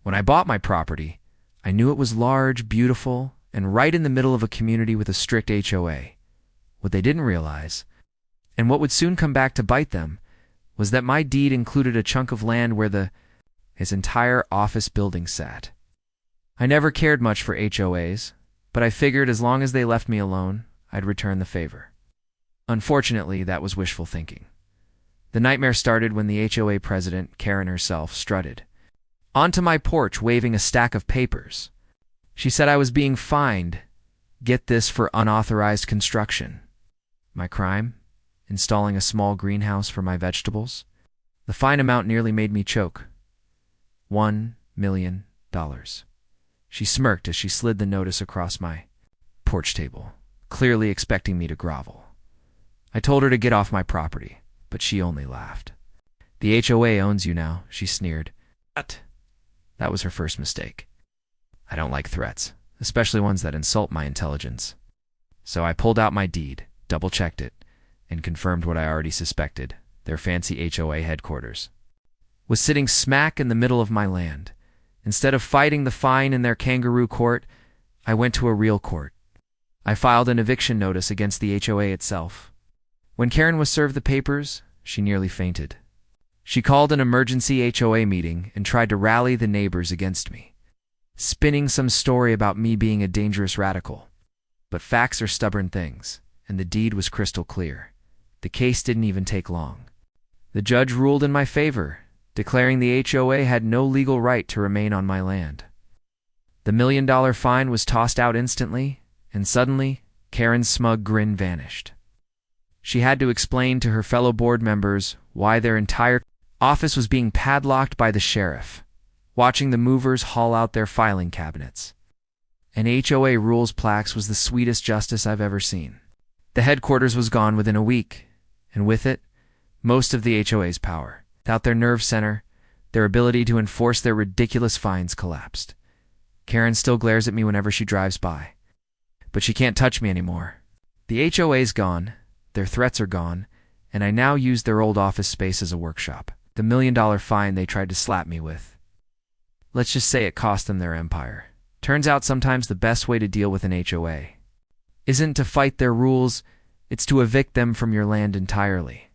When I bought my property, I knew it was large, beautiful, and right in the middle of a community with a strict HOA. What they didn't realize, and what would soon come back to bite them, was that my deed included a chunk of land where his entire office building sat. I never cared much for HOAs, but I figured as long as they left me alone, I'd return the favor. Unfortunately, that was wishful thinking. The nightmare started when the HOA president, Karen herself, strutted onto my porch waving a stack of papers. She said I was being fined, get this, for unauthorized construction. My crime? Installing a small greenhouse for my vegetables? The fine amount nearly made me choke. $1 million. She smirked as she slid the notice across my porch table, clearly expecting me to grovel. I told her to get off my property, but she only laughed. The HOA owns you now, she sneered. What? That was her first mistake. I don't like threats, especially ones that insult my intelligence. So I pulled out my deed, double-checked it, and confirmed what I already suspected. Their fancy HOA headquarters was sitting smack in the middle of my land. Instead of fighting the fine in their kangaroo court, I went to a real court. I filed an eviction notice against the HOA itself. When Karen was served the papers, she nearly fainted. She called an emergency HOA meeting and tried to rally the neighbors against me, spinning some story about me being a dangerous radical. But facts are stubborn things, and the deed was crystal clear. The case didn't even take long. The judge ruled in my favor, declaring the HOA had no legal right to remain on my land. The $1 million fine was tossed out instantly, and suddenly, Karen's smug grin vanished. She had to explain to her fellow board members why their entire office was being padlocked by the sheriff, watching the movers haul out their filing cabinets. An HOA rules plaques was the sweetest justice I've ever seen. The headquarters was gone within a week, and with it, most of the HOA's power. Without their nerve center, their ability to enforce their ridiculous fines collapsed. Karen still glares at me whenever she drives by, but she can't touch me anymore. The HOA's gone, their threats are gone, and I now use their old office space as a workshop. The $1 million fine they tried to slap me with, let's just say it cost them their empire. Turns out sometimes the best way to deal with an HOA isn't to fight their rules, it's to evict them from your land entirely.